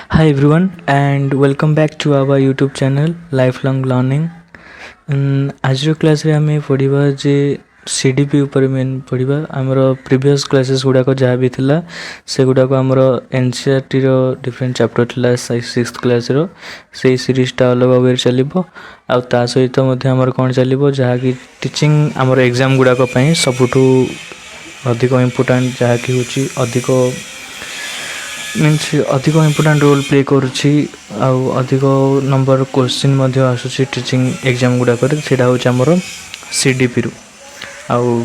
Hi everyone and welcome back to our YouTube channel Lifelong Learning. आज class रे आमे पढ़िबा जे CDP ऊपर main पढ़िबा हमर प्रीवियस क्लासेस गुडा को जहाँ भी थिला से गुडा को हमर NCERT रो डिफरेंट चैप्टर थिला 6th क्लास रो से सीरीज टा अलग भाबे चलिबो आ ता सहित मध्ये हमर कोन चलिबो जहाँ की टीचिंग हमर एग्जाम गुडा को पई सबुठु अधिक इम्पोर्टेंट जहाँ की होची अधिक मीन्स अधिक इम्पोर्टेंट रोल प्ले करुच्ची अधिक नंबर क्वेश्चन आसूँ टीचिंग एग्जाम गुड़ाक होमर CDP रु आउ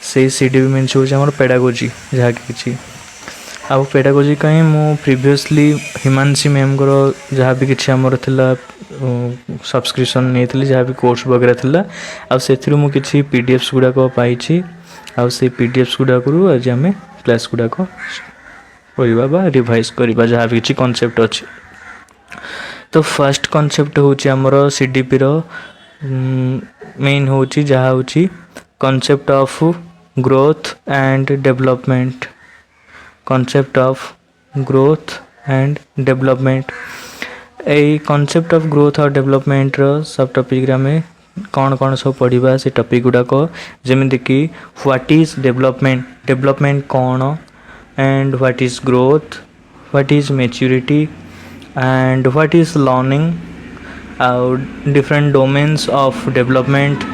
से CDP मीन्स हूँ पेडागोजी जहाँ कि आउ पेडागोजी कहीं मु प्रीवियसली हिमांशी मैम को जहाँ भी किसी आमर थिला सब्सक्रिप्शन नहीं जहाँ भी कोर्स वगैरह थिला आउ से किसी PDFs गुड़ाक पाई आउ से PDFs गुड़ाक आज आम क्लास गुड़ाक पढ़ा बा रिवाइज करवा जहाँ भी किसी कॉन्सेप्ट अच्छी। तो फर्स्ट कॉन्सेप्ट होची हमर CDP रो मेन होची जहाँ होची concept of growth and development. Concept of growth and development a concept of growth और डेवलपमेंट रो सब टॉपिक रे में कौन कौन सब पढ़ा से टॉपिक गुड़ाक जमीन कि व्हाट इज डेवलपमेंट, डेवलपमेंट कौन and what is growth, what is maturity and what is learning, different domains of development,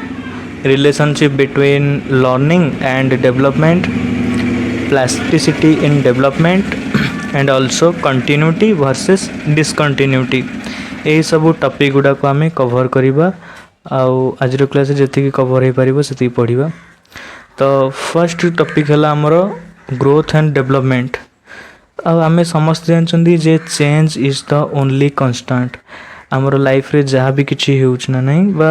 relationship between learning and development, plasticity in development and also continuity versus discontinuity। यही सब topic गुड़ा को आम cover करवा आज class जी cover हो पार से पढ़ा। तो फर्स्ट टॉपिक है आमर ग्रोथ एंड डेवलपमेंट। आमे समस्त जानते जे change is the only constant. आमर लाइफ रे जहाँ भी किसी होना नहीं बा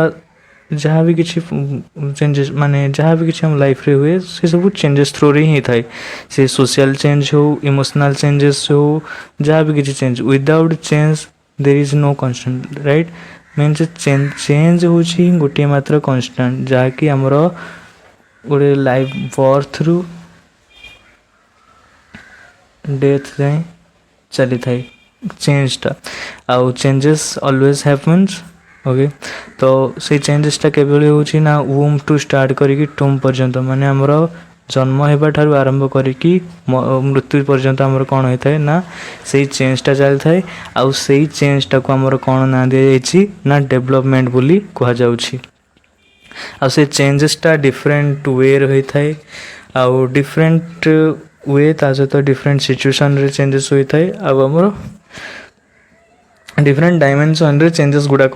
जहाँ भी किसी चेंजेस माने जहाँ भी किसी हम लाइफ रे हुए से सब चेंजेस थ्रू रे ही थाए से सोशल चेंज हो इमोशनल चेंजेस हो जहाँ भी किसी change without change there is no constant right means change होची गोटे मात्र कांस्टेंट जहाँ कि आमर गोटे लाइफ बर्थ रु डेथ जाए चली थाए चेंजटा आउ चेंजेस ऑलवेज हैपन्स ओके। तो से चेंजेसटा केवल होची ना वूम टू स्टार्ट करिकी टूम पर्यंत माने हमर जन्म हेबा ठारू आरंभ करिकी मृत्यु पर्यंत हमर कोन होइथाय ना से चेंजटा चली थाए आउ से चेंजटा को हमर कोन ना दे जायछि ना डेवलपमेंट बोली कहा जाउछि। आउ से चेंजेसटा डिफरेंट वे रे होइथाय आउ डिफरेंट वे ता सहित डिफरेंट सिचुएशन रे चेंजेस होता है आमर डिफरेंट डायमेंशन रे चेंजेस गुड़ाक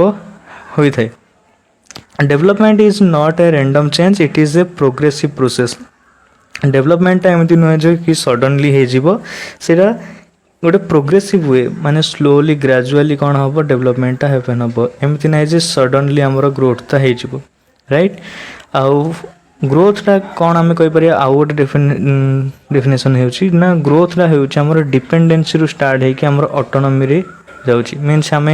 होता है। Development is not a random change, it is a progressive process. Development एमती नुहे जो कि सडनली हो गोटे प्रोग्रेसिव वे माने स्लोली ग्रेजुअली कौन हम डेवलपमेंटा हेपन हम एमती ना जे सडनली आमर ग्रोथटा हो राइट। आउ ग्रोथटा कौन आम कहीपर आउ गोटे डेफिनेसन होना ग्रोथटा होमर डिपेंडेंसी रु स्टार्ट होकर आम ऑटोनॉमी रे जाउछि मीन्स आम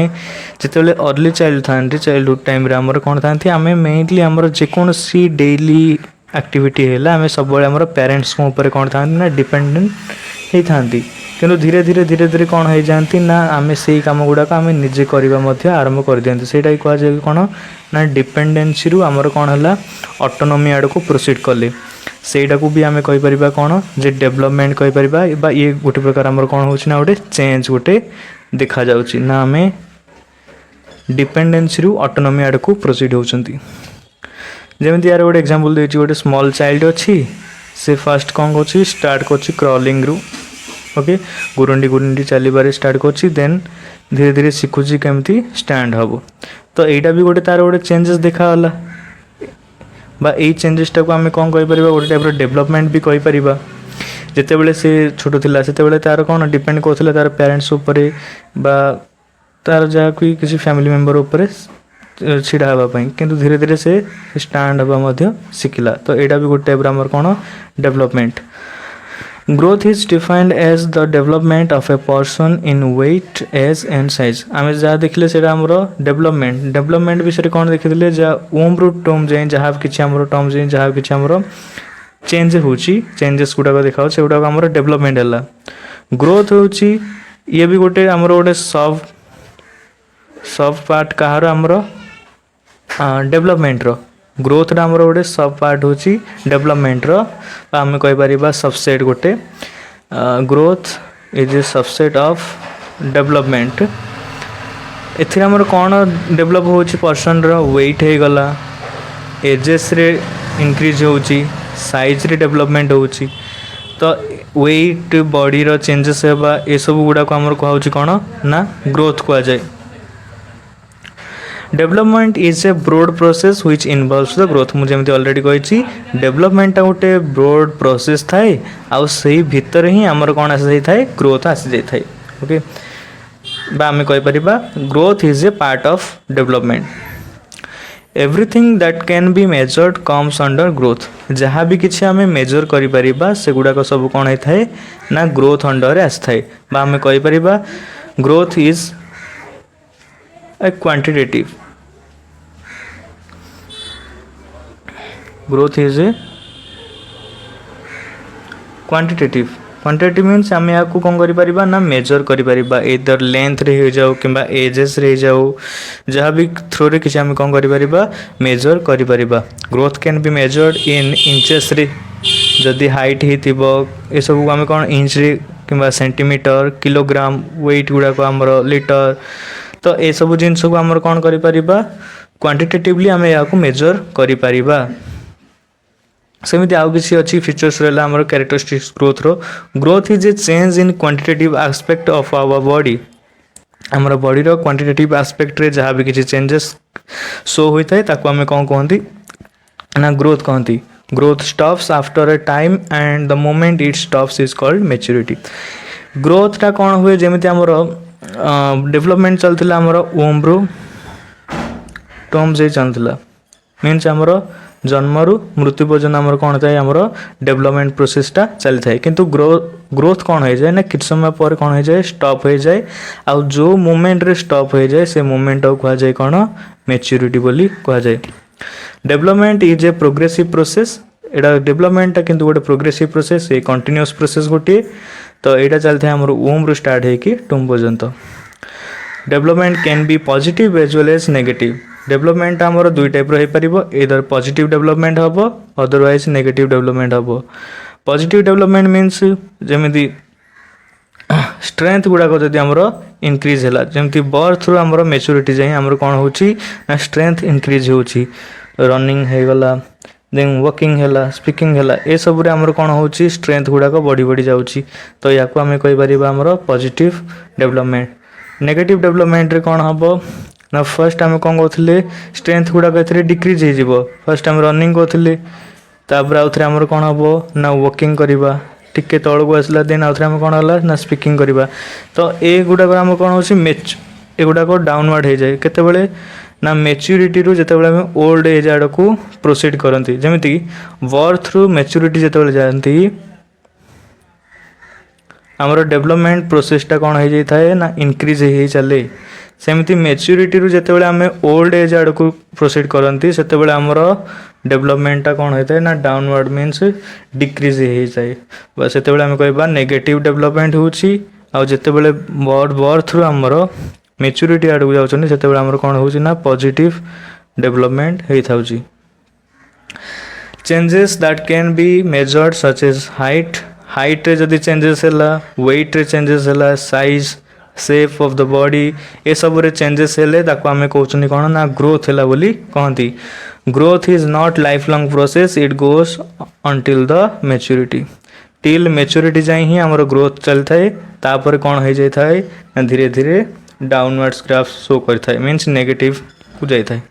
जिते अर्ली चाइल्ड था चाइल्डहुड टाइम रे आमर कौन था आम मेनली आमर जेकोसी डेली एक्टिविटी है आम सब आम पेरेंट्स को ऊपर कौन था ना डिपेंडेंट होता किंतु धीरे धीरे धीरे धीरे कौन हो जाती ना आम से कम गुड़ाक आम निजे करवा आरंभ कर दिखाते से कहुए कौन ना डिपेंडेंसी रु आमर कौन है ऑटोनॉमी आड़ को प्रोसीड कले सेटा को भी आम कहीपर कौन जे डेवलपमेंट कहीपर ये गोटे प्रकार आमर कौन होना गोटे चेंज गोटे देखा जाउछि ना आम डिपेंडेंसी रु ऑटोनॉमी आड़ को प्रोसीड होती। जमी यार गोटे एग्जांपल देछि गोटे स्मॉल चाइल्ड अच्छी से फास्ट कौन कर स्टार्ट कर क्रॉलिंग रु ओके गुरुंडी गुरुंडी चलबारे स्टार्ट कर देन धीरे धीरे शिखुची केमती स्टैंड हम। तो यहाँ भी गोटे तार गोटे चेंजेस देखाला बा ए चेंजेसटा को आम कौन कहीपर गोटे टाइप डेवलपमेंट भी कहीपर जितेबले से छोट थिला सेतेबले तार कौन डिपेंड करथिला तार पेरेंट्स ऊपर बा तार जहाँ कोई किसी फैमिली मेंबर ऊपर छिड़ा हाँपाई किंतु धीरे धीरे से स्टैंड हवा शिखला। तो यहाँ भी गोटे टाइप आमर कौन development. Growth is defined as the development of a person in weight age and size. आम जहाँ देखिले से डेवलपमेंट विषय कौन देखी जहाँ ओम रु टर्म जाए जहाँ किसी आम टर्म जाए जहाँ किसी आम चेंज होची चेंजेस गुड़ाक देखा से गुड़ाक आम डेवलपमेंट है। ग्रोथ होची ये भी गोटे आमर गोटे सब सब पार्ट कहार आमर डेवलपमेंट रो ग्रोथ रा आमर गोटे सब पार्ट होची डेवलपमेंट रो आम कहि परिबा सबसेट गोटे growth is A subset of development एथि आमर कौन डेवलप होची पर्सन रो वेट हे गला एजेस रे इंक्रीज होची साइज रे डेवलपमेंट होची तो वेट बॉडी रो चेंजेस हेबा ए सब गुडा को आमर कहउची कोन ना ग्रोथ को जाय development is a broad process which involves the growth मुझे एमती ऑलरेडी कही डेवलपमेंट गोटे ब्रॉड प्रोसेस थाए आउ सही भितर ही आमर कौन आसी जाई थाए ग्रोथ आसी जाई थाए ओके बा आम कहि परिबा growth is a part of development everything that can be measured comes under growth जहाँ भी किसी आम मेजर करि परिबा से गुडाक सब कौन होता है ना ग्रोथ अंडर आसी थाए बा आम कहि परिबा growth is a quantitative growth is a quantitative means आम या कौन करिपरिबा ना मेजर करिपरिबा इधर लेंथ रे हो जाओ किंबा एजेस रे जाओ जहाँ भी थ्रो रे किसी आम कौन करिपरिबा मेजर करिपरिबा growth can be measured in inches रे जदि हाइट हिथिबो ए सब को आम कौन इंच रे किंबा सेंटीमीटर किलोग्राम वेट गुडा को आमर लीटर तो ये सब जिनस को आम कौन करिपरिबा क्वांटिटेटिवली आम या मेजर करिपरिबा सेमिति आउ किसी अच्छी फीचर्स रहला आमर characteristics growth is a change in quantitative aspect of our body आमर बॉडी रो क्वांटिटेटिव एस्पेक्ट रे जहाँ भी किसी चेंजेस शो होता है ताको आम कौन कहती ना ग्रोथ कहती growth stops after a time and the moment it stops is called maturity growth टा कौन हुए जमी आमर डेवलपमेंट चलता आमर ओम रु टर्म से चलता मीन्स आमर जन्मरु मृत्यु पर्यटन आमर कौन थाए आमर डेवलपमेंट प्रोसेसटा चली थाए किंतु ग्रोथ कौन हो जाए ना किछ समय पर कौन हो जाए स्टॉप हो जाए आउ जो मोमेंट रे स्टॉप हो जाए से मोमेंट कह जाए कौन मैच्योरिटी बोली कह जाए development is a progressive process Etah development किंतु गोटे प्रोग्रेसिव प्रोसेस ए कंटिन्यूअस प्रोसेस गोटे तो यहाँ चलता है आमर ओम रु स्टार्ट होगी टुम पर्यंत development can be positive as well as negative development आमर दुई टाइप रहीपर इधर पॉजिटिव डेवलपमेंट हम अदरवाइज नेगेटिव डेवलपमेंट हम पॉजिटिव डेवलपमेंट मीन्स जमी स्ट्रेंथ गुड़ाक जदि आमर इनक्रीज है जमी बर्थ रु आमर मैच्योरिटी जाए आमर कौन हो स्ट्रेंथ इनक्रीज हो रनिंग होगला देन वॉकिंग है स्पीकिंग है ये सब आमर कौन हो स्ट्रेंथ गुड़ाक बढ़ी बढ़ी जाऊँगी तो या आम कहीपर आमर पॉजिटिव डेवलपमेंट नेगेटिव डेवलपमेंट रे कौन हम ना फर्स्ट आम कौन कहते स्ट्रेंथ गुड़ाक ए डिक्रीज हो फर्स्ट आम रनिंग कहते तापर आउ थे आमर कौन हम ना वॉकिंग करवा टिके तौक आसला देन आउ थे आम कौन है ना स्पीकिंग करवा तो ये गुड़ाक आम कौन हो एगुड़ाक डाउनवर्ड हो जाए केतेबेले ना मैच्योरिटी रू जिते आम ओल्ड एज आड़ को प्रोसीड करती जमीती बर्थ रु मैच्योरिटी जिते जाती आमर डेवलपमेंट प्रोसेसटा कौन हो जाए ना इनक्रीज हो चले सेमती मैच्योरिटी रू जिते आम ओल्ड एज आड़ को प्रोसीड करती से आमर डेवलपमेंटा कौन होता है ना डाउनवर्ड मीन्स डिक्रीज हो जाए से आम कह नेगेटिव डेवलपमेंट होते बर्थ रु आमर मैच्योरिटी आड़ को जाऊँ से आमर कौन हो पॉजिटिव डेवलपमेंट होता changes that can be measured such as height रे जदि चेंजेस है वेट रे चेंजेस है size shape of the body ये सब रे चेंजेस हेले ताको आमे कहउछनी कोन ना ग्रोथ हैला बोली कहंती growth is not lifelong process it goes until the maturity till maturity जाए ही आमर ग्रोथ चलता है तापर कौन हो जाता है धीरे धीरे डाउनवर्ड्स ग्राफ शो करता है मीन्स नेगेटिव को जाता है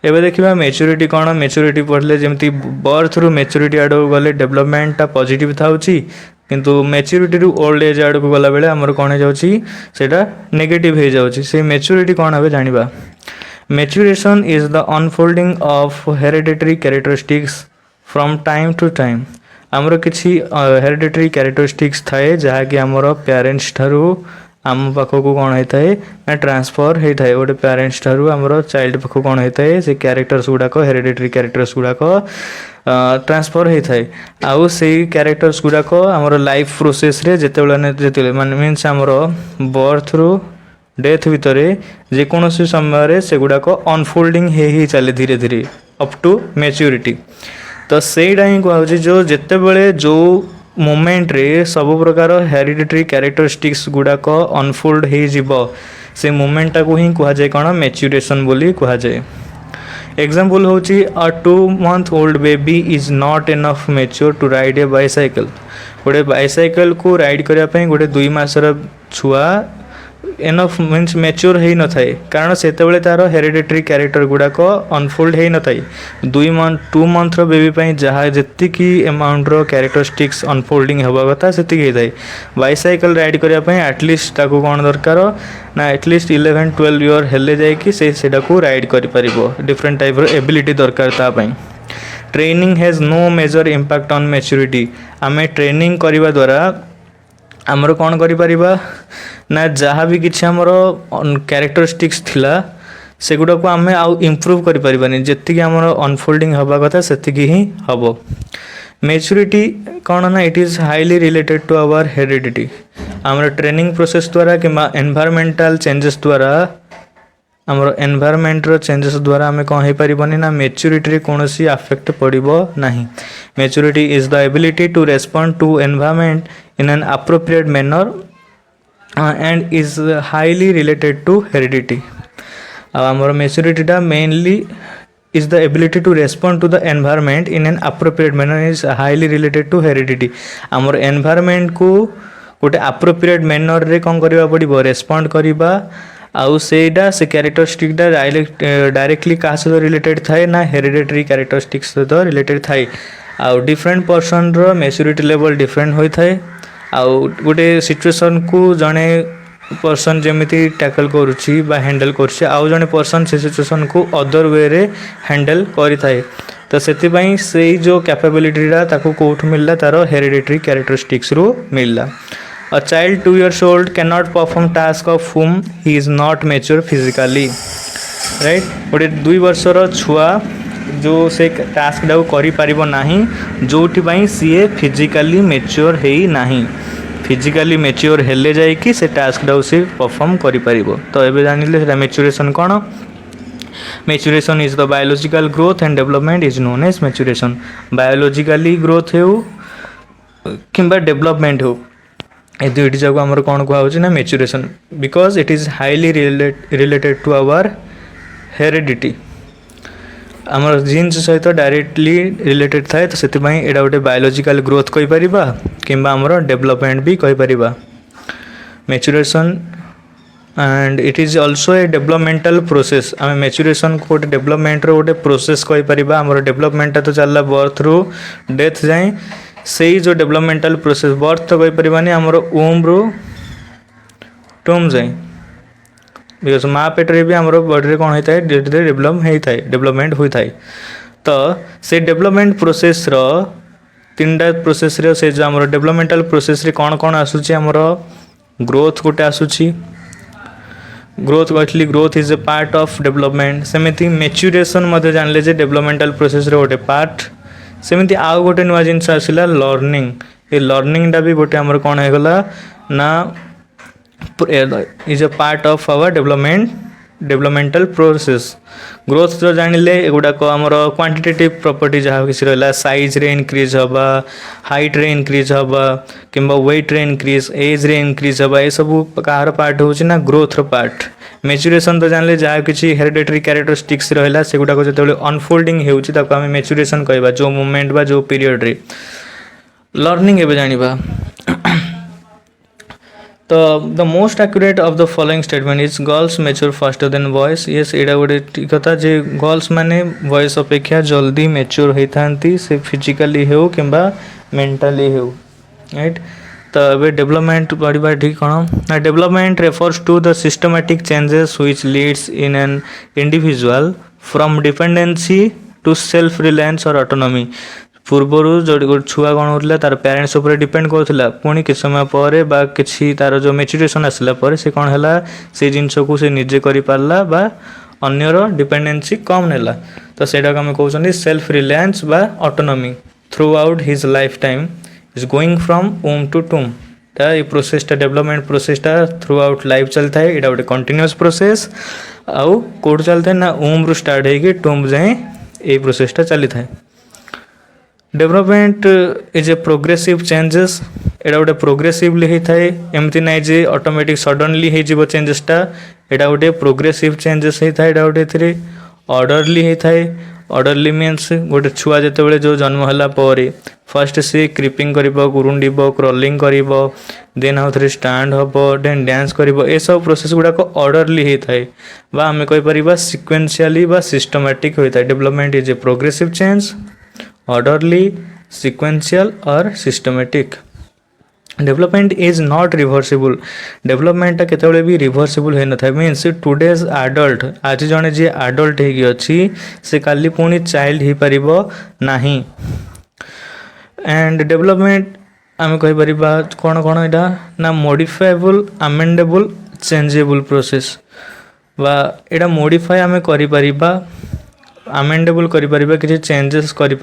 एबे देखिबा मैच्योरिटी कौन मैच्योरिटी पढ़ले जमती बर्थ रु मैच्योरिटी आड़ को गले डेवलपमेंटा पॉजिटिव थाउची किंतु मैच्योरिटी रु ओल्ड एज आड़ को गला बेले हमर कौन हो जाउची सेटा नेगेटिव हो जाउची से मैच्योरिटी कौन हबे जानिबा maturation is the unfolding of hereditary characteristics from time to time आमर किसी हेरिडिटरी कैरेक्टरिस्टिक्स थाए जहाँकि आमर पेरेंट्स ठारू आम पाखक कौन होता है ना ट्रांसफर होता है गोटे पेरेंट्स ठारू आमर चाइल्ड पाखक कौन होता है से कैरेक्टर्स गुड़ाक हेरिडिटरी कैरेक्टर्स गुड़ाक ट्रांसफर होता है आउ से कैरेक्टर्स गुड़ाक आमर लाइफ प्रोसेस रे जिते माने मीन्स आमर बर्थ रु डेथ भितर जेकोसी समय से गुड़ाक अनफोल्डिंग ही चले धीरे धीरे अप टू मैच्योरिटी तो सेटा ही कहुच्छे जो जिते बड़े जो मोमेंट रे सब प्रकार हेरिडिटरी कैरेक्टरिस्टिक्स गुड़ाक अनफोल्ड हो से मोमेंट टाक ही कहुए कौन मैच्यूरेशन बोली कहुए एग्जांपल होची a 2 month old baby is not enough mature to ride a bicycle गोटे बाइसाइकल को राइड करने गोटे 2 मासर छुआ एनफ मीन्स मैच्योर हो न थाए कारण से तार हेरिडिटरी कैरेक्टर गुड़ाक अनफोल्ड हो न थाए 2 month बेबी जहाँ जी अमाउंट कैरेक्टरिस्टिक्स अनफोल्डिंग हवा कथा से होता है बाइसाइकल राइड करने एटलिस्ट कौन दरकार ना एटलिस्ट 11-12 ईयर हेले जाकि से राइड कर डिफरेंट टाइप एबिलिटी दरकार तापाई training has no major impact on maturity आम ट्रेनिंग करने द्वारा आमर कौन करिपरिबा ना जहाँ भी किसी आमर कैरेक्टरिस्टिक्स थिला सेगुड़ा को आम आउ इम्प्रूव करें जी आमर अनफोल्डिंग हवा कथा से ही हम मैच्योरिटी कौन ना it is highly related to our heredity आमर ट्रेनिंग प्रोसेस द्वारा कि एनवायरमेंटल चेंजेस द्वारा आमर एनवायरमेंट चेंजेस द्वारा आम कौन हो पारबनी ना मैच्योरिटी कौन सी अफेक्ट पड़ो ना maturity is the ability to respond to environment in an appropriate manner and is highly related to heredity आमर मैच्योरिटीटा mainly is the ability to respond to the environment in an appropriate manner is highly related to heredity आमर environment को गोटे appropriate manner रे कौन करबा पड़िबो respond करबा आउ सेटा से कैरेक्टरिस्टिकटा डायरेक्टली क्या सहित रिलेटेड थाए ना हेरिडिटरी कैरेक्टरिस्टिक्स सहित रिलेटेड थाए आउ डिफरेंट पर्सन रो मैच्योरिटी लेवल डिफरेंट होता है आउ गोटे सिचुएशन को जड़े पर्सन जमीती टैकल करुच्ची हैंडल करुच्ची आउ जड़े पर्सन से सिचुएशन को अदर वे रे हैंडल करें तो से जो कैपेबिलिटीटा ताको कोठ मिलला तार हेरिडिटरी कैरेक्टरिस्टिक्स रू मिलला A child 2 years old cannot perform task of whom he is not mature physically. Right? गोटे 2 वर्षर छुआ जो से टास्क डाक करें जो सीए फिजिकाली मेच्योर है ना फिजिकाली मेच्योर हेले जाइए से टास्क डाक सी परफॉर्म करें तो ये जानिले मैच्योरेशन कौन maturation is the biological growth and development is known as maturation biologically growth हो कि डेवलपमेंट हो ये दुईटी जाक आमर कौन कहुच्छे ना maturation because it is highly related to our heredity आमर जीन्स सहित डायरेक्टली रिलेटेड थाए तो से यहाँ गोटे बायोलॉजिकल ग्रोथ कहीपर कि आमर डेवलपमेंट भी कहीपर maturation and it is also a developmental process आम मैच्योरेशन को गोटे डेवलपमेंट गोटे प्रोसेस कहीपर आमर डेवलपमेंटा तो चलला बर्थ रु डेथ जाए से जो डेवलपमेंटल प्रोसेस बर्थ तो कहीपर आमर ओम रु टूम जाए बिकज माँ पेट्रे भी आम बॉडी कौन होता है धीरे धीरे डेवलपमेंट होता है तो से डेवलपमेंट प्रोसेस रो 3टा प्रोसेस रे से जो आम डेवलपमेंटल प्रोसेस रे कौन कौन आसूची आमर ग्रोथ गोटे आसूची growth actually growth is a part of development सेमती मैच्योरेशन जानले जे डेवलपमेंटल प्रोसेस रे गोटे पार्ट सेमती आउ गोटे नुआ जिनस आसला लर्निंग ये लर्निंगटा भी गोटे आमर कौन होगला ना is a part of our developmental process growth जो जानले एगुड़ाक आमर क्वांटिटेटिव प्रॉपर्टी जहाँ किसी रहा साइज रे इंक्रीज हवा हाइट रे इंक्रीज हवा कि वेट रे इंक्रीज एज रे इंक्रीज हवा ये सब कार पार्ट होची ना ग्रोथ रो पार्ट मैच्योरेशन तो जानले जहाँ किसी हेरिडिटरी कैरेक्टरिस्टिक्स रहा से गुड़ाक जो अनफोल्डिंग होची ताको आम मैच्योरेशन कहबा जो मोमेंट बा जो पीरियड रे लर्निंग एबे जानिबा तो the most accurate of the following statement is girls mature faster than boys yes एटा गोटे ठीक कथा जे गर्ल्स माने बॉयज अपेक्षा जल्दी मैच्योर होता से फिजिकली हो कि मेंटली हो राइट तो ये डेवलपमेंट पढ़ा ठीक कौन ना development refers to the systematic changes which leads in an individual from dependency to self reliance और ऑटोनॉमी पूर्वर जो गोटे छुआ कौन होता तार पेरेंट्स उपर डिपेंड करूला पुणी कि समय पर बा किसी तार जो मेचुरेशन आसला पर से कौन है से जिनस को से निजे कर पारला बा अन्यर डिपेंडेंसी कम नेला तो सेटा आम कहते सेल्फ रिलायंस बा autonomy throughout his lifetime is going from womb to tomb ये प्रोसेसटा डेवलपमेंट प्रोसेसटा थ्रू आउट लाइफ चलता है यहाँ गोटे कंटिन्यूअस प्रोसेस आउ कौट चलता है ना वोम रु स्टार्ट होगी टूम जाए ये प्रोसेसटा चली था development is a progressive changes एटा गोटे प्रोग्रेसिवली होता है एमती ना जे ऑटोमेटिक सडनली हो चेंजेसटा यहाँ गोटे प्रोग्रेसिव चेंजेस होता है यहाँ गोटे ऑर्डरली होता है ऑर्डरली मीन्स गोटे छुआ जिते जो जन्म है फर्स्ट सी क्रिपिंग कर गुरुंडब क्रॉलिंग कर देन आउ थे स्टाण्ड हम देन डांस कर सब प्रोसेस गुड़ाक ऑर्डरली होता है बा आम कहीपर सिक्वेंशियली बा सिस्टमैटिक होता है development is a progressive change orderly sequential और systematic development is not reversible डेवलपमेंटा केतबेले भी रिभर्सिबल हो न मीन्स टुडेज आडल्ट आज जड़े जी आडल्ट होगी से काली पुणी चाइल्ड हो पार नहीं एंड डेवलपमेंट आम कहीपर कौन कौन यहाँ ना मॉडिफाएबल अमेंडेबल चेंजेबल प्रोसेस बा यहाँ मॉडिफाई आम कर अमेंडेबल कर किसी चेंजेस कर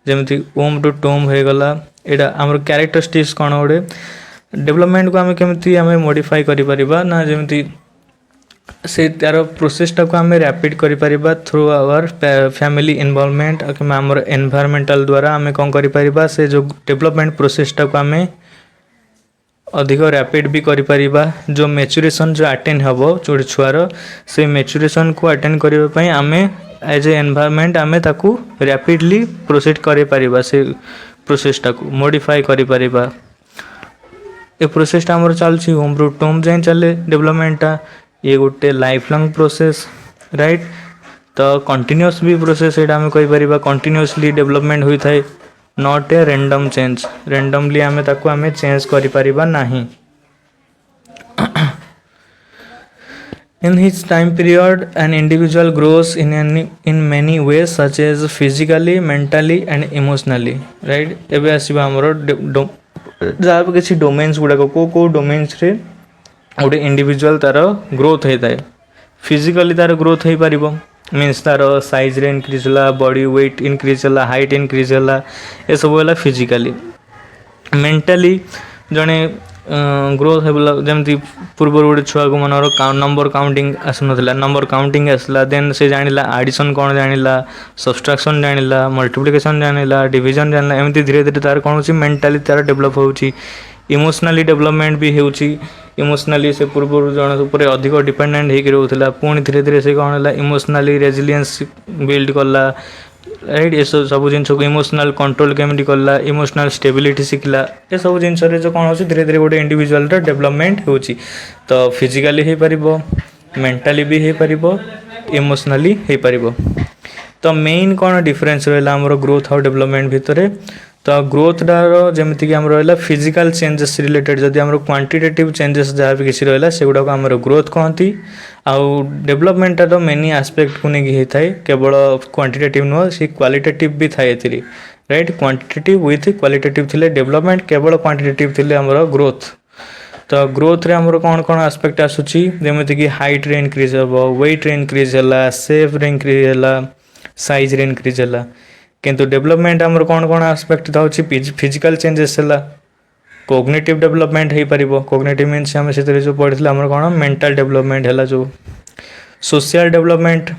जमी वोम टू टूम हो गला यहाँ आम क्यारेक्टरिस्टिक्स कौन गोटे डेवलपमेंट को आम केमी आम मॉडिफाई कर ना जमी से तार प्रोसेसटा को आम रैपिड कर थ्रू आवर फैमिली इन्वॉल्वमेंट कि आमर एनवायरमेंटल द्वारा आम कौन कर से जो डेवलपमेंट प्रोसेसटा को आम अधिक रैपिड भी कर जो मैच्योरेशन जो अटेंड हम जो छुआर से मैच्योरेशन को अटेंड करने आम एज ए एनवायरमेंट आम ताकू रैपिडली प्रोसीड कर से प्रोसेसटा को मॉडिफाई कर ये प्रोसेसटा आमर चलती होम टू टूम जाए चले डेवलपमेंटा ये गोटे लाइफ लॉन्ग प्रोसेस राइट तो कंटिन्यूअस भी प्रोसेस यहाँ आम कहीपर कंटिन्यूअसली डेवलपमेंट होता है not a random change randomly आम ताकू आम चेंज कर नहीं In his time period, an individual grows in many ways such as physically, mentally and emotionally. Right? एबे आसीबा हमरो जहाँ किसी डोमेन्स गुड़ाक को डोमेन्स रे गोटे इंडिविजुअल तार ग्रोथ होता है फिजिकली तार ग्रोथ हो पार मीन्स तार साइज रे इनक्रीज है बॉडी वेट इनक्रीज है हाइट इनक्रीज है ये सब है फिजिकली मेंटली जड़े ग्रोथ जमी पूर्व गोटे छुआ को मनर नंबर काउंटिंग आसुना नंबर काउंटिंग आसला देन से जानिला आडिशन कौन जानिला सब्सट्रैक्शन जानिला मल्टीप्लिकेशन जानिला डिवीजन जानिला एमती धीरे धीरे तार कौन होची मेंटली तार डेवलप होची इमोशनली डेवलपमेंट भी होची इमोशनली से पूर्व जन उपर अधिक डिपेंडेंट होकर रोला पुणी धीरे धीरे से कौन है इमोशनली रेजिलियंस बिल्ड कला राइट ये सब जिन को इमोशनल कंट्रोल केमी कला इमोशनल स्टेबिलिटी शिखला ये सब जिन जो कौन हो धीरे धीरे गोटे इंडिविजुअल डेवलपमेंट हो तो फिजिकली हो पार मेंटली भी हो पार इमोशनली हो पार तो मेन कौन डिफरेन्स रहा आमर ग्रोथ और डेवलपमेंट भितर तो ग्रोथटार जमीक आम रहा फिजिकल चेंजेस रिलेटेड जदि आम क्वांटिटेटिव चेंजेस जहाँ भी किसी रहा से गुड़ाक आम ग्रोथ कहती आउ डेवलपमेंटार मेनी आस्पेक्ट को लेकिन होता है केवल क्वांटिटेटिव नुह सी क्वालिटेटिव भी थाए राइट क्वांटिटेटिव विथ क्वालिटेटिव थिले डेवलपमेंट केवल क्वांटिटेटिव थिले आमर ग्रोथ तो ग्रोथ रे आमर कौन कौन आस्पेक्ट आसूची जमीक हाइट रे इनक्रीज हम वेट रे इनक्रीज है शेप रे इनक्रीज है साइज रे इनक्रीज है किंतु डेवलपमेंट आमर कौन कौन आस्पेक्ट था फिजिकल चेंजेस है कोग्निटिव डेवलपमेंट हो पार कोग्निटिव मीन्स आम से जो पढ़ी आमर कौन मेंटल डेवलपमेंट है जो सोशल डेवलपमेंट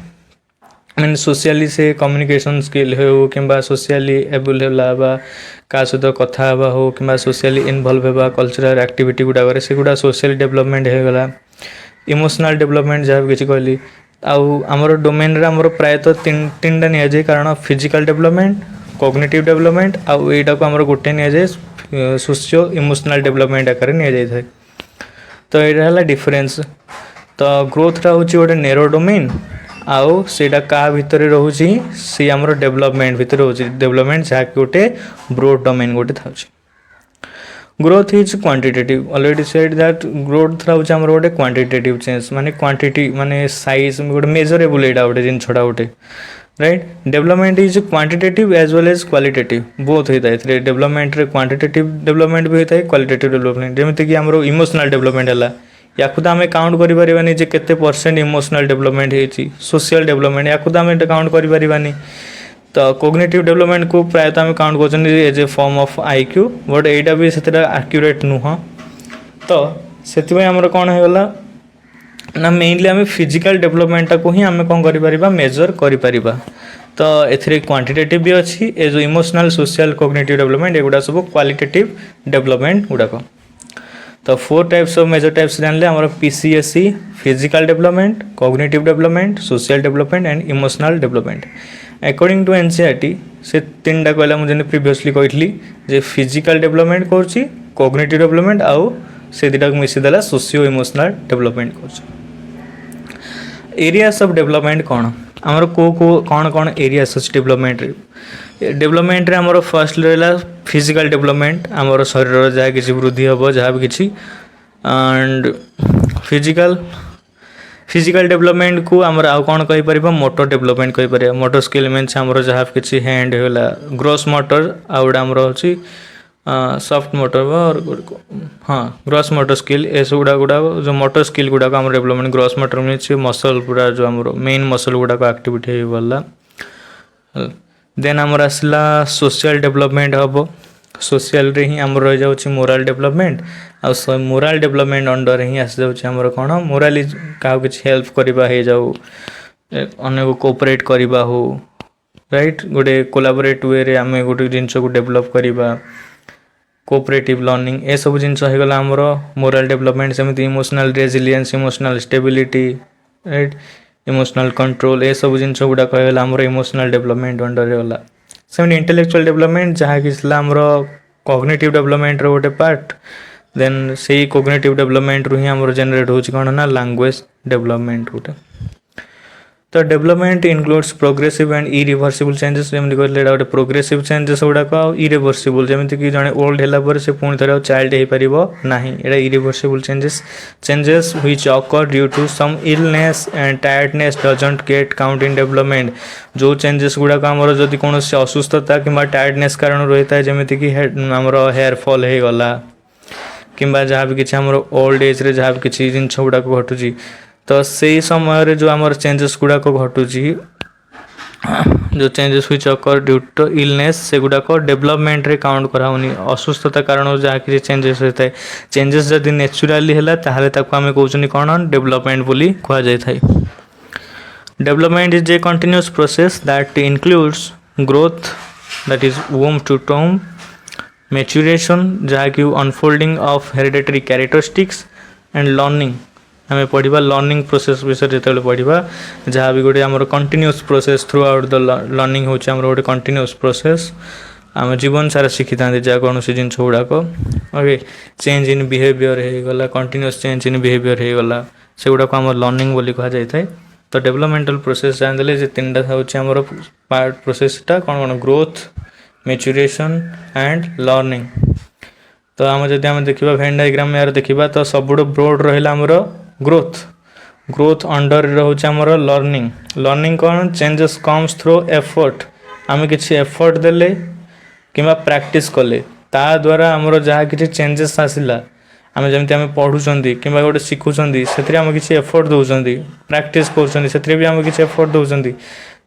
मीन सोशली से कम्युनिकेशन स्किल हो कि सोशली एबल है क्या सहित कथा हो कि सोशली इनवल्व होगा कल्चरल एक्टिविटी गुड़ाक से गुड़ा सोशल डेवलपमेंट होगा इमोशनल डेवलपमेंट जहाँ भी किसी कहली आउ आमर डोमेन रे आमर प्रायतः तीन टा नि जाए कारण फिजिकल डेवलपमेंट कोग्निटिव डेवलपमेंट आउ एटा को आमर गोटे नि जाए सोशियो इमोशनल डेवलपमेंट आकार नि जाए तो यहाँ है डिफरेन्स तो ग्रोथटा हूँ गोटे नेरो डोमेन आउ सेटा का भितर रोचे सी आमर डेवलपमेंट भितर रोचे डेवलपमेंट जहाँ गोटे ब्रोड डोमेन गोटे था growth is quantitative already said that growth हूँ आम गोटे क्वांटिटेटिव चेंज माने क्वांटिटी माने साइज गोटे मेजरेबल यहाँ गोटे जिन गोटे right development is quantitative as well as qualitative both होता है डेवलपमेंट रे क्वांटिटेटिव डेवलपमेंट भी होता है क्वालिटेटिव डेवलपमेंट जमीती कि आमर इमोशनल डेवलपमेंट है या तो आम काउंट करें जे केते परसेंट इमोशनल डेवलपमेंट होती सोशल डेवलपमेंट या तो आम काउंट करें तो कोग्निटिव डेवलपमेंट को प्रायतः आम काउंट कर as a form of IQ but एटा भी से आक्यूरेट नुह तो से आमर कौन होगा ना मेनली आम फिजिकल डेवलपमेंट को ही आम कौन कर मेजर कर तो ए क्वांटिटेटिव भी अच्छी ए जो इमोशनल सोशल कोग्निटिव डेवलपमेंट एगुड़ा सब क्वालिटेटिव डेवलपमेंट गुड़ाक तो 4 टाइप्स ऑफ मेजर टाइप्स जानले हमारा PCSE physical development cognitive development social development and emotional development according to NCERT से 3टा कहला मुझे प्रीवियसली कही जे फिजिकल डेवलपमेंट कर कोग्निटिव डेवलपमेंट आउ से दुटा मिसीदेला सोशियो इमोशनल डेवलपमेंट कर एरियाज ऑफ डेवलपमेंट कौन आमर को कौन कौन एरियाज अच्छे डेवलपमेंट रे आमर फर्स्ट रहा फिजिकल डेवलपमेंट आमर शरीर जहाँ किसी वृद्धि हम जहाँ भी किसी एंड फिजिकल डेवलपमेंट को आमर आउ कौन कहीपर मोटर डेवलपमेंट कहीपर मोटर स्किल मीन्स आमर जहाँ किसी हैंड होगा ग्रोस मोटर आउट आमर होची सॉफ्ट मोटर और हाँ ग्रॉस मोटर स्किल ए सब गुड़ा जो मोटर स्किल गुड़ाक आम development gross motor means muscle पूरा जो आम मेन मसल गुड़ाक एक्टिविटी हो गला देन आमर आसला सोशल डेवलपमेंट हम सोशल रे ही आम रही जाऊँ मोराल डेवलपमेंट आ मोराल डेवलपमेंट अंडर ही आसी जाऊँ कौन मोराली क्या किसी हेल्प करवा हो जाऊ अन्य को कोऑपरेट करवा हो राइट गोटे कोलाबोरेट वे रे आम गोटे जिनस को डेवलप करवा कोऑपरेटिव लर्निंग ए सब जिन होगा आमर मोराल डेवलपमेंट सेमती emotional resilience emotional stability right emotional control ए सब जिन गुड़ाक आमर इमोशनल डेवलपमेंट अंडर गला सेमती इंटेलेक्चुअल डेवलपमेंट जहाँ कि आमर कॉग्निटिव डेवलपमेंट रो गोटे पार्ट देन से कॉग्निटिव डेवलपमेंट रू ही आमर जेनरेट होची कौन ना लैंग्वेज डेवलपमेंट गोटे तो development includes progressive and irreversible changes जमी कहले गोटे प्रोग्रेसिव चेंजेस गुड़ाक इरिवर्सिबल जमीती कि जड़े ओल्ड है से पुणी थे चाइल्ड हो पार ना यहाँ irreversible changes which occur due to some illness and tiredness doesn't get count in development जो चेंजेस गुड़ाक आमर जदि कौन असुस्थता कि टायर्डनेस कारण रही है जमीती कि आमर हेयर फॉल हो गला कि जहाँ भी किसी आमर ओल्ड एज रे जहाँ भी किसी जिन गुड़ाक घटुची तो से समय रे जो आमर चेंजेस गुड़ाक घटुची जो चेंजेस हुई अकर ड्यू टू इलनेस से गुड़ाक डेवलपमेंट रे काउंट कराउनी असुस्थता कारण जहाँ किसी चेंजेस होता है चेंजेस जदि नेचुराली है ताहले ताको आमे कहउछनी कौन डेवलपमेंट बोली कहा जाय थाई development is a continuous process that includes growth that is womb to tomb maturation जहाँ कि unfolding of hereditary characteristics and learning आम पढ़ा लर्निंग प्रोसेस विषय जो पढ़ा जहाँ भी गोटे आम continuous process through out the learning होचे आम गोटे कंटिन्यूअस प्रोसेस आम जीवन सारा शिखी था जहाँ कौन से जिन गुड़ाक ओके चेंज इन बिहेवियर हो गला कंटिन्यूअस चेंज इन बिहेवियर हो गला से गुड़ाक आम लर्निंग बोली कहा जाए तो डेवलपमेंटल प्रोसेस जानते जे 3टा होची आमर पार्ट प्रोसेसटा कौन कौन ग्रोथ मैच्यूरेशन एंड लर्निंग तो आम जब आम देखा वेन डायग्राम यार देखा तो सब ब्रोड रहा आमर ग्रोथ अंडर रोचे आमर लर्निंग कौन चेंजेस कम्स थ्रू एफर्ट आम किसी एफर्ट देले कि प्रैक्टिस कले ता द्वारा आमर जहाँ किसी चेंजेस आसला आम जमी आम पढ़ुं कि गोटे शिखुंट से आम किसी एफर्ट दौरान प्रैक्टिस कर भी आम किसी एफर्ट दौरान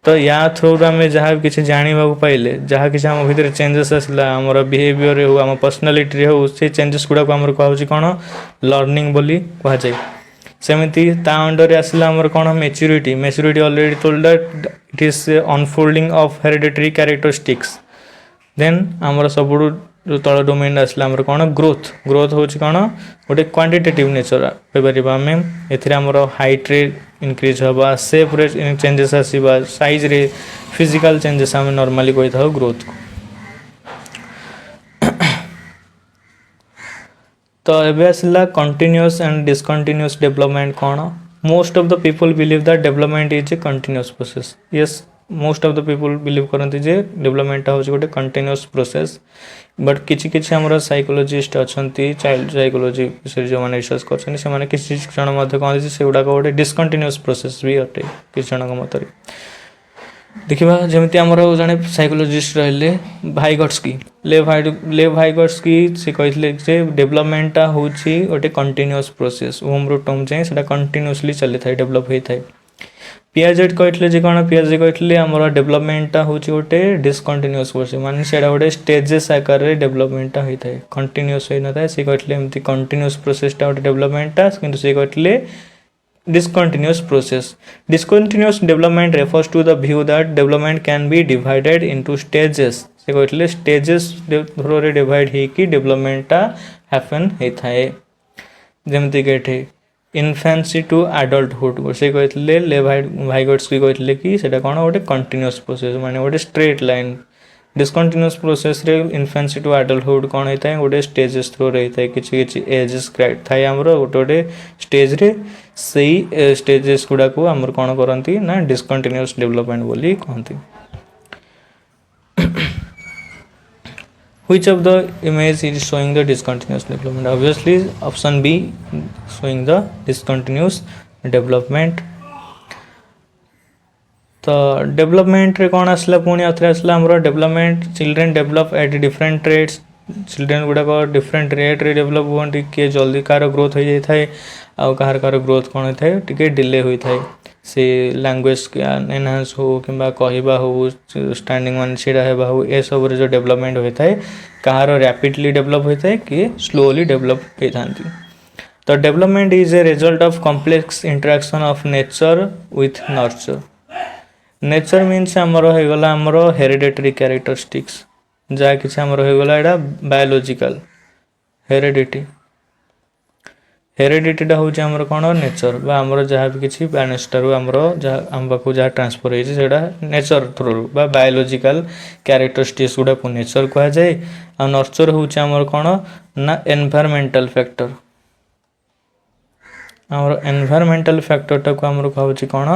तो या थ्रू आम जहाँ किसी जानवा पाइले जहाँ किसी आम भीतर चेंजेस आसला आमर बिहेवियर हो आम पर्सनालीटी हो से चेंजेस गुड़ाक आम कह कौन लर्निंग बोली कह जाए सेमती ता अंडर आसला आमर कौन maturity already told that it is unfolding of hereditary characteristics then आमर सब जो तल डोमेन आसला आमर कौन ग्रोथ होची कौन गोटे क्वांटिटेटिव नेचर कहीपर आम एमर हाइट रे इनक्रीज हवा शेप रे चेंजेस आसवा साइज रे फिजिकल चेंजेस आम नॉर्मली कही था ग्रोथ को तो एबे आसला कंटिन्यूअस एंड डिसकंटिन्यूअस डेवलपमेंट कौन most of the people believe that development is a continuous process yes most of the people believe करते जे डेवलपमेंट हूँ गोटे कंटिन्यूअस प्रोसेस बट किसी किसी आमर साइकोलॉजिस्ट अच्छा चाइल्ड साइकोलॉजी विषय जो मैंने रिसर्च कर किसी जन कहते से गुड़ाक गोटे डिसकंटिन्यूअस प्रोसेस भी अटे किसी जन मत देखा जमी आमर जड़े साइकोलोजिस्ट रहिले भाइगट्सकी लेव भाइगट्सकी से कहते डेवलपमेंटा हूँ गोटे कंटिन्यूअस प्रोसेस ओम रू टर्म जाए से कंटिन्यूअसली चली था डेवलप होता है पियाजेट कहते कौन पियाजे कहते आमर डेवलपमेंटा हूँ गोटे डिसकंटिन्यूअस प्रोसेस माने से गोटे स्टेजेस आकार रे डेवलपमेंटा होता है कंटिन्यूअस होता है सी कहते एमती कंटिन्यूअस प्रोसेसटा गोटे डेवलपमेंटा किंतु से कहते discontinuous process. Discontinuous development refers to the view that development can be divided into stages. से कहते stages थ्रू रे डिवाइड होगी डेवलपमेंटा हैपन होता है जमती कहते इनफेंसी टू एडल्टहुड से कहते भाइगट्सकी कहते कि सेटा कौन गोटे कंटिन्यूअस प्रोसेस माने गोटे स्ट्रेट लाइन डिसकंटिन्यूअस प्रोसेस रे इनफेंसी टू एडल्टहुड कौन होता है गोटे स्टेजेस थ्रू रहता है किसी एजेस थाए आमर गोटे गोटे स्टेज रे सही स्टेजेस गुड़ा को आमर कौन करती ना डिसकंटिन्यूअस डेवलपमेंट बोली कहती Which of the image is showing the discontinuous development? Obviously option B showing the discontinuous development. तो डेवलपमेंट रे कौन आसला पुणी आउथरे आसला हमरो development children develop at different rates children गुड़ाक डिफरेंट रेट रे डेवलप हुआ किए जल्दी कार ग्रोथ हो जाए थाए आउ कार ग्रोथ कौन होता है टिके डिले होता है से लैंग्वेज एनहांस हो कि कहवा हो स्टैंडिंग मान छिड़ा हेबा हो ए सब जो डेवलपमेंट होता है कहार रैपिडली डेवलप होता है कि स्लोली डेवलप होता है तो development is a result of complex interaction of nature with nurture nature means आमर होगला आमर हेरिडेटरी कैरेक्टरिस्टिक्स जहाँ किसी आमर होगला एटा बायोलॉजिकल हेरिडिटी हेरिडिटीटा हूँ आमर कौन नेचर बा आमर जहाँ भी किसी प्लानेटरू आमर जहाँ आम पाक जहाँ ट्रांसफर होता नेचर थ्रू बा बायोलॉजिकल कैरेक्टरिस्टिक्स गुड़ा को नेचर कह जाए आ नर्चर हूँ आमर कौन ना एनवायरमेंटल फैक्टर आमर एनवायरमेंटल फैक्टरटा को आमर कहूँ कौन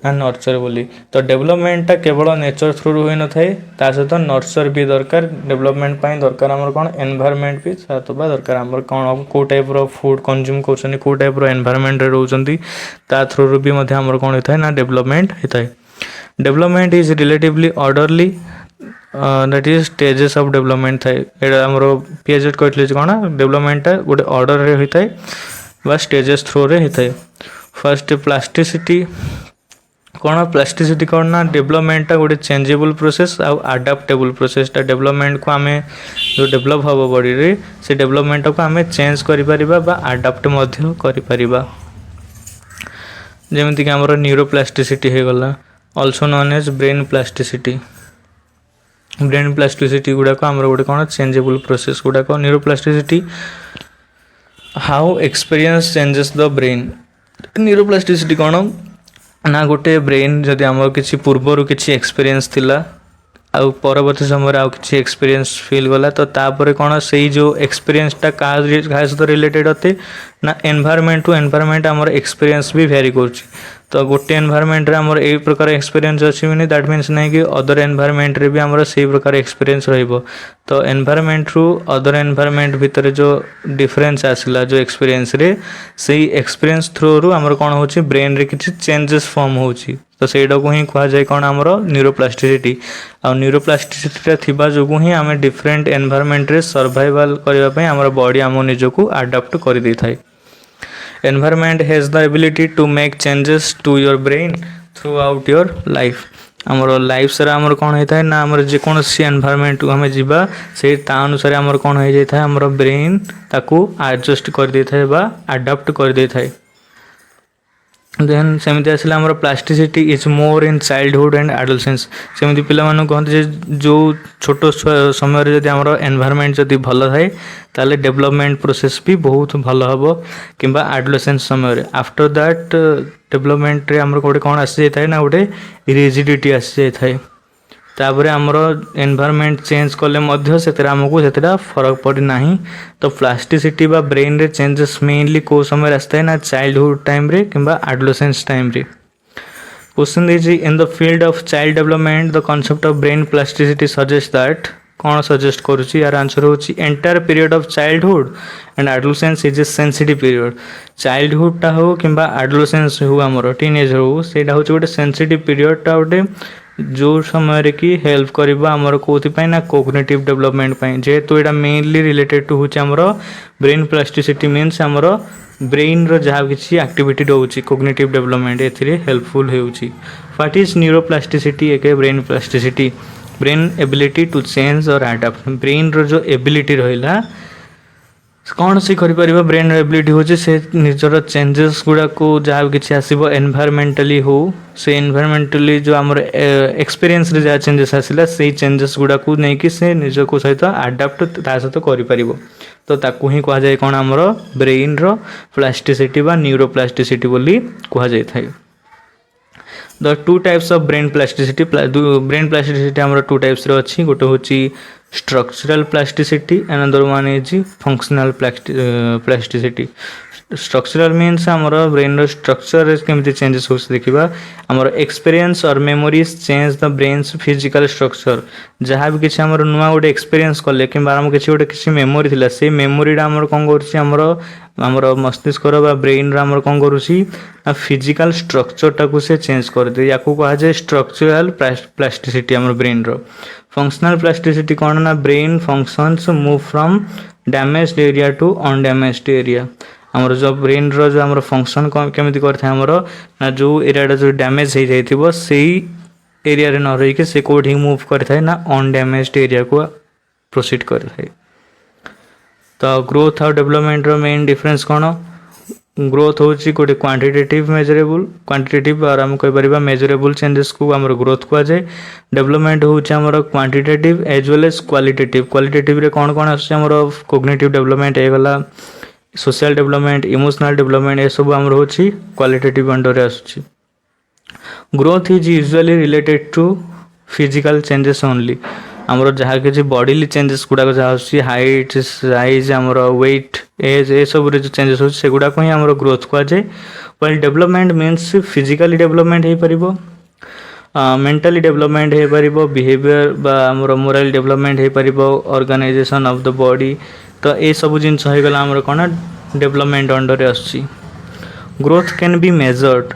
ना नर्चर बोली तो डेवलपमेंटा केवल नेचर थ्रू हो न थाए ता सहित नर्चर भी दरकार डेवलपमेंट पाई दरकार आमर कौन एनवायरमेंट भी साथ दरकार आमर कौन को टाइप रो फूड कंज्यूम कर को टाइप रो एनवायरमेंट रे रोचंती ता थ्रू भी मध्य आमर कौन होता है ना डेवलपमेंट होता है development is relatively orderly that is stages of development थाए एटा आमर पियाजेट कहले कौन डेवलपमेंटा गोटे ऑर्डर रे होता है बा स्टेजेस थ्रू रे होता है फर्स्ट प्लास्टिसिटी कौन प्लास्टिसिटी कौन ना डेवलपमेंटा गोटे चेंजेबल प्रोसेस आउ आडाप्टेबल प्रोसेसटा डेवलपमेंट को आम जो डेवलप हम बॉडी रे से डेवलपमेंट को आम चेंज करा आडाप्ट करा जमीक आमर न्यूरोप्लास्टिसिटी हो गला also known as brain plasticity गुड़ाक आमर गोटे कौन चेंजेबल प्रोसेस गुड़ाक neuroplasticity how experience changes the brain neuroplasticity कौन ना गोटे ब्रेन जदि आम किसी पूर्वर किसी एक्सपीरियंस थिला आउ परवर्ती समय आउ किसी एक्सपीरियंस फील गला तो तापर कौन से जो एक्सपीरियंसटा क्या सहित रिलेटेड होते ना एनवायरमेंट टू एनवायरमेंट आमर एक्सपीरियंस भी भेरी करुच्ची तो गोटे एनवायरमेंट रे आमर ए प्रकार एक्सपीरियंस अच्छी मीन दैट मीन्स नहीं कि अदर एनवायरमेंट रे भी आमर से प्रकार एक्सपीरियंस रहिबो तो एनवायरमेंट रू अदर एनवायरमेंट भितर जो डिफरेंस आसला जो एक्सपीरियंस रे से एक्सपीरियंस थ्रू रू आमर कौन होची ब्रेन रे किछि चेंजेस फॉर्म होची तो सेटा को ही कहा जाए कौन आमर न्यूरोप्लास्टिसिटी आ न्यूरोप्लास्टिसिटी थिबा जोगु ही आमे डिफरेंट एनवायरमेंट रे सर्वाइवल करबा पई आमर बॉडी आम निजको अडॉप्ट कर दै थाए environment has the ability to make changes to your brain throughout your life आमर लाइफ सारा आमर कौन होता है ना आमर जेकोसी एनवायरमेंट आम जीवा से अनुसार आमर कौन हो जाता है आमर ब्रेन ताकू एडजस्ट कर दे थाए बा अडॉप्ट कर दे थाए देन सेमती आसला आमर plasticity is more in childhood and adolescence सेमती पिला मानु कहते जो छोट समय रे जदि आमर एनवायरमेंट जदि भल थाए ताले डेवलपमेंट प्रोसेस भी बहुत भल हम कि एडोलसेंस समय आफ्टर दैट डेवलपमेंट रे आमर गोटे कौन आसी जाए ना गोटे रिजिडिटी आसी जाए तापर आमर एनवायरमेंट चेंज कले आमको से फरक पड़े ना तो प्लास्टिसिटी बा ब्रेन रे चेंजेस मेनली को समय आसता है ना चाइल्डहुड टाइम रे कि एडोलसेंस टाइम रे question is in the field of child development the concept of brain plasticity suggest that कौन सजेस्ट करुच्ची यार आंसर होची entire period of childhood and adolescence is a sensitive period चाइल्डहुडटा हो कि एडोलसेंस हो आमर टीनेज हो सेटा होची गोटे सेंसिटिव पीरियडटा गोटे जो समय कि हेल्प करवा आमर कौन ना कोग्निटिव डेवलपमेंट जेहेतु यहाँ मेनली रिलेटेड टू हूँ आमर ब्रेन प्लास्टिसिटी मीन्स आमर ब्रेन जहाँ किसी एक्टिविटी रोचे कोग्निटिव डेवलपमेंट ए हेल्पफुल होउची। व्हाट इज न्यूरोप्लास्टिसिटी एक brain plasticity brain ability to change और अडाप्ट ब्रेन रो जो एबिलिटी रहा कौन सी कर ब्रेन एबिलिटी हूँ से निजर चेंजेस गुड़ा को जहाँ किसी आसो एनवायरमेंटली हो से एनवायरमेंटली जो आम एक्सपीरियंस रे जहाँ चेंजेस आसला से चेंजेस गुड़ा को लेकिन से निज को सहित आडाप्ट ता सहित कर तो ताकू ही कह जाए कौन आमर ब्रेन रो प्लास्टिसिटी बा न्यूरोप्लास्टिसिटी बोली कह जाए थाए। The two types of brain plasticity आमर टू टाइप्स रे अच्छी गोटे हूँ structural plasticity another one is functional plasticity। structural means आमर ब्रेन रो स्ट्रक्चर केमती चेंजेस हो देखा आमर एक्सपीरियंस और memories change the brains physical structure जहाँ भी किसी आमर नुआ गोटे एक्सपीरियंस कले कि आम किसी गोटे किसी मेमोरी थिला से मेमोरीटा आमर कौन करुँच आमर मस्तिष्क ब्रेन आमर कौन करुँची फिजिकल स्ट्रक्चर टाक से चेंज कर दे या कह जाए स्ट्रक्चरल प्लास्टिसिटी आमर ब्रेन रो। फंक्शनल प्लास्टिसिटी कौन ना brain functions move from damaged area to undamaged area आमर जो ब्रेन रो जो आमर फंक्शन केमिति करथे आमर ना जो एरियाटा जो डैमेज हो जाइथिबो सेही एरिया रे न रही के से कोठी मूव करथे ना अनडैमेज्ड एरिया को प्रोसीड करथे। तो ग्रोथ और डेवलपमेंट रो मेन डिफरेंस कौन ग्रोथ होची गोटे क्वांटिटेटिव मेजरेबल क्वांटिटेटिव और आम कह मेजरेबल चेंजेस को आमर ग्रोथ कह जाए। डेवलपमेंट होची आमर quantitative as well as qualitative qualitative रे कौन कौन आसुची आमर कोग्निटिव डेवलपमेंट हे गला सोशल डेवलपमेंट इमोशनल डेवलपमेंट ये सब आमर होची क्वालिटेटिव अंडर रे आसुची। Growth is usually related to physical changes only आमर जहाँ किसी बॉडीली चेंजेस गुड़ाक जहाँ हाइट साइज आमर वेट एज ए सब जो चेंजेस हो सेगुड़ाक ही आमर ग्रोथ कह जाए। Well development means physically development हो पार मेंटली डेवलपमेंट हो पार बिहेवियर बा आमर मोराल डेवलपमेंट हो पार ऑर्गेनाइजेशन ऑफ द बॉडी तो ये सब जिनस हो गला आमर कौन डेवलपमेंट अंडर आसुची। ग्रोथ कैन बी मेजर्ड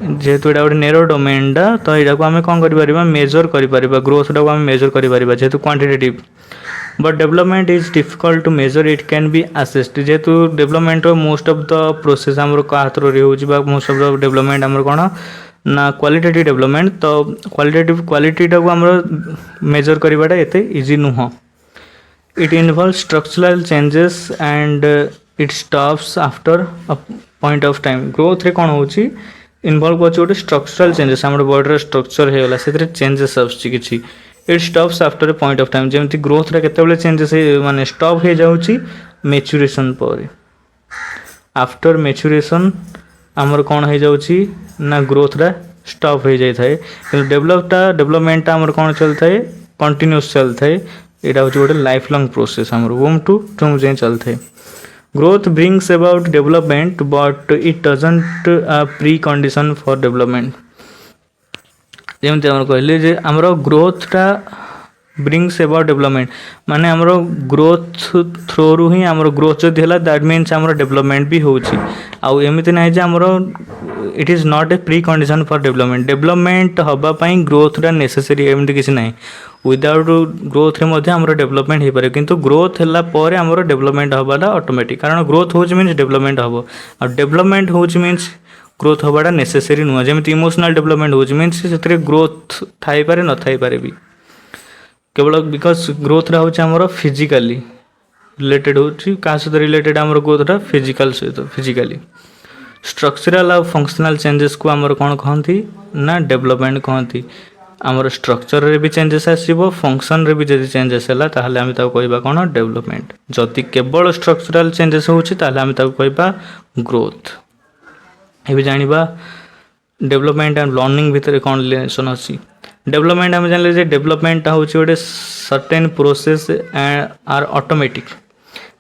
जेहेतु यहाँ गोटे नेरो डोमेनटा तो यहाँ को आम कौन कर मेजर कर ग्रोथ टाक मेजर कर जेहेतु quantitative but development is difficult to measure it can be assessed जेहेतु development most of the process आमर का हाथ रे मोस्ट ऑफ द डेवलपमेंट आमर कौन ना क्वालिटेटिव डेवलपमेंट तो क्वालिटेटिव क्वालिटीटा को आमर मेजर करवाटा एते इजी नुह। It involve structural changes and it stops after a point of time. Growth रे कौन होची इनवॉल्व कर गोटे स्ट्रक्चरल चेंजेस आम बॉडी स्ट्रक्चर होगा से चेंजेस आसुची किसी it stops after a point of time जमी ग्रोथ रे केते चेंजेस माने स्टॉप हो जाउची मैच्योरेशन पर आफ्टर मैच्योरेशन आमर कौन हो जाउची ना ग्रोथ रा स्टॉप हो जाए कि डेवलपमेंट आमर कौन चलता है कंटिन्यूस चलता है यहाँ हूँ गोटे लाइफ लॉन्ग प्रोसेस आमर वोम टू टूम जाए चलता है। Growth brings about development but it doesn't pre condition for development जमी आम कहले जे आमर ग्रोथटा ब्रिंग्स अबाउट डेवलपमेंट माने आमर ग्रोथ थ्रो रु ही आमर ग्रोथ जदि है दैट मीन्स आमर डेवलपमेंट भी होची आउ एमती ना जे आमर it is not a precondition for development हवापाई ग्रोथटा नेसेसरी एमती किसी ना विदाउट ग्रोथ रे आमर डेवलपमेंट हो पारे किंतु ग्रोथ है पर आमर डेवलपमेंट हवाटा ऑटोमेटिक कारण ग्रोथ हो मीन्स डेवलपमेंट हम और डेवलपमेंट हो मीन्स ग्रोथ हवाटा नेसेसरी नुह जमी इमोशनल डेवलपमेंट हो मीन्स से ग्रोथ थाई पारे न थाई पारे भी केवल बिकज ग्रोथ रा होची आमर फिजिकली रिलेटेड होची का सहित रिलेटेड आमर ग्रोथटा फिजिकल सहित फिजिकली स्ट्रक्चरल और फंक्शनल चेंजेस को आमर कौन कहती ना डेवलपमेंट कहती आमर स्ट्रक्चर रे भी चेंजेस आसो फंक्शन रे भी जब चेंजेस है ताहले आम कहवा कौन डेवलपमेंट जदि केवल स्ट्रक्चरल चेंजेस होची ताहले आम कहवा ग्रोथ। ये जानिबा डेवलपमेंट एंड लर्निंग भितर कौन रिलेशन अच्छी डेवलपमेंट आम जान डेवलपमेंट हूँ गोटे certain process are automatic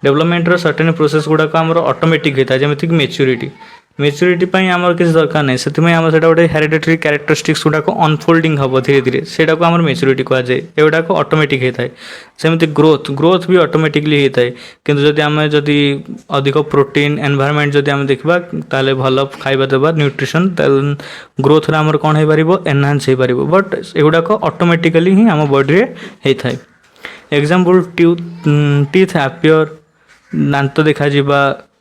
development certain process गुड़ाक आमर ऑटोमेटिक होता है जमीक मैच्योरिटी मेच्योरिटी आमर किसी दरकार नहीं से आम से गोटे हेरिडिटरी कैरेक्टरिस्टिक्स गुड़ाक अनफोल्डिंग हम धीरे धीरे से आम मेच्योरिटी कहुए एगुड़ाक ऑटोमेटिक होता है सेमती ग्रोथ ग्रोथ भी ऑटोमेटिकली होता है किंतु जदि आम जदि अधिक प्रोटीन एनवायरनमेंट जदि आम देखा ताले भल खाଇବା देवा न्यूट्रिशन ग्रोथ आमर कौन हो पार एनहांस हो पार बट एगुड़ाक ऑटोमेटिकली ही आम बॉडी रे होता है एग्जांपल टीथ अपीयर दांत देखा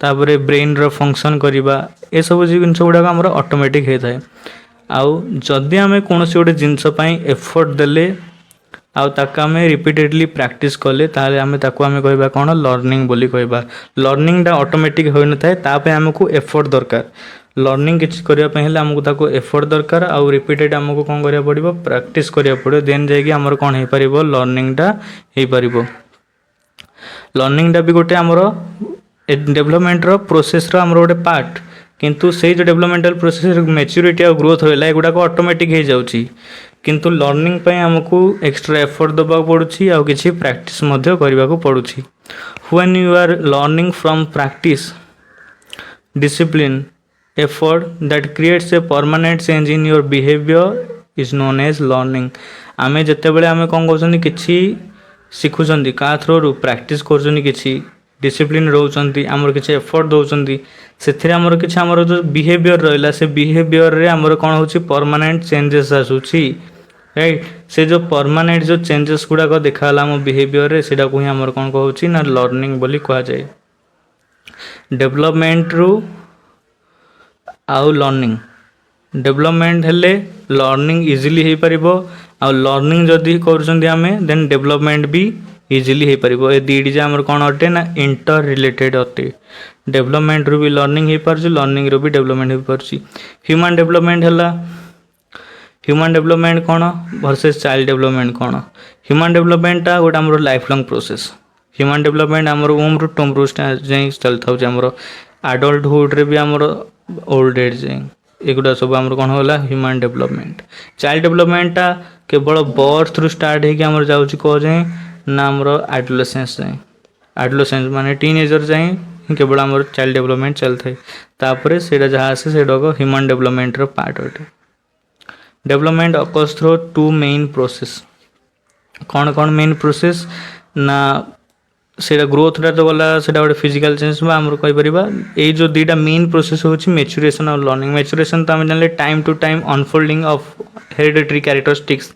तापर ब्रेन रो फंक्शन करवा ये सब जिन गुड़ाक आम ऑटोमेटिक होता है आउ जदि आम कौन से गोटे जिनस एफर्ट देले आउ ताका आम रिपीटेडली प्रैक्टिस कले ताले आम ताको आम कहबा कौन लर्निंग बोली कहबा लर्निंग टा ऑटोमेटिक हो न थाए तापे आमको एफर्ट दरकार लर्निंग किसी करने हेल्ले आमको ताको एफर्ट दरकार आउ रिपीटेड आमको कौन करिया पड़िबो प्रैक्टिस करिया पड़िबो देन जाइए आमर कौन हो पारिबो लर्निंग टा हो पारिबो लर्निंग टा भी गोटे आमर डेवलपमेंट रो प्रोसेस रो आमर गोटे पार्ट किंतु से जो डेवलपमेंटल प्रोसेस मैच्योरिटी और ग्रोथ होगा एगुड़ाक ऑटोमेटिक हो जाउची किंतु लर्निंग पे हमको एक्स्ट्रा एफर्ट दबा पड़ुची आ किसी प्रैक्टिस मध्य करने को पड़ुची when you are learning from practice discipline effort that creates a permanent change in your behaviour is known as learning आमे जते बेले आमे कोन कहउछनी किछि शिखुछंती का थ्रू प्रैक्टिस करछनी किछि डिसिप्लिन रोचंती आमर किछि एफर्ट दउचंती सेथिरे आमर किछि आमर जो बिहेवियर रहला से बिहेवियर रे आमर कोन होछि परमानेंट चेंजेस आसुछि राइट से जो परमानेंट जो चेंजेस गुडा को देखाला हम बिहेवियर रे सेटा को ही आमर कोन कहउछि ना लर्निंग बोली कहा जाय डेवलपमेंट रू आउ लर्निंग डेवलपमेंट हेले लर्निंग इजीली हो पारिबो आ लर्निंग जदि करूछंती आमे देन डेवलपमेंट भी इजीली हो पारिबो ए दीडी जे हमर कोन अटे ना इंटर रिलेटेड अटे डेवलपमेंट रू भी लर्निंग हो पारछि लर्निंग रू भी डेवलपमेंट हो पारछि ह्यूमन डेवलपमेंट हला ह्यूमन डेवलपमेंट कौन वर्सेस चाइल्ड डेवलपमेंट कौन ह्यूमन डेवलपमेंट टा गोटे आमर life long process human development आमर ओम रू टोम रू जाई चलता हो आमर एडल्टहुड रे भी आमर ओल्ड एज जाई एगुड़ा सब आमर कौन होला ह्यूमन डेवलपमेंट चाइल्ड डेवलपमेंट टा केवल बर्थ रू स्टार्ट होगी आमर जाउची को जाए ना आमर एडोलेसेंस जाए एडोलेसेंस माने टीनेजर जाए केवल आमर चाइल्ड डेवलपमेंट चलता है तापर सेटा जहाँ आसे सेटा को ह्यूमन डेवलपमेंट रो पार्ट अटे development occurs through two main process कौन कौन मेन प्रोसेस ना सेटा ग्रोथ टा तो गला सेटा गोटे फिजिकल चेंज बा हमर कहि परिबा ए जो दीटा मेन प्रोसेस होछि मैच्योरेशन और लर्निंग मैच्योरेशन तो हम जानले time to time unfolding of hereditary characteristics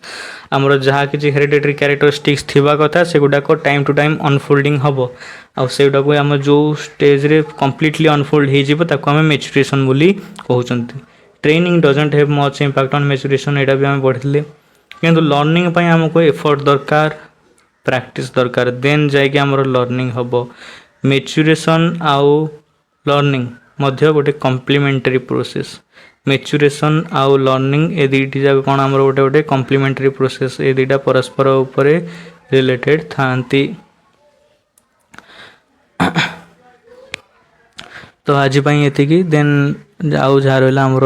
हमर जहाँ किछि हेरिडिटरी कैरेक्टरिस्टिक्स थिबा कथा से गुडा को टाइम टू टाइम अनफोल्डिंग हबो आ सेटा को हम जो स्टेज रे कंप्लीटली अनफोल्ड हे जिवो ताको हम मैच्योरेशन बोली कहउचंती training doesn't have much impact on maturation एटा भी हम पढ़िले किंतु लर्निंग पई हमको एफर्ट दरकार प्रैक्टिस दरकार देन जाइके हमर लर्निंग हबो मैच्योरेशन आउ लर्निंग मध्य गोटे कॉम्प्लीमेंटरी प्रोसेस मैच्योरेशन आउ लर्निंग ए दुईटी जाक कौन हमर गोटे गोटे कॉम्प्लीमेंटरी प्रोसेस ए दुईटा परस्पर उपरे रिलेटेड थांती तो आज एतिकी देन आउ जहाँ रहा हमर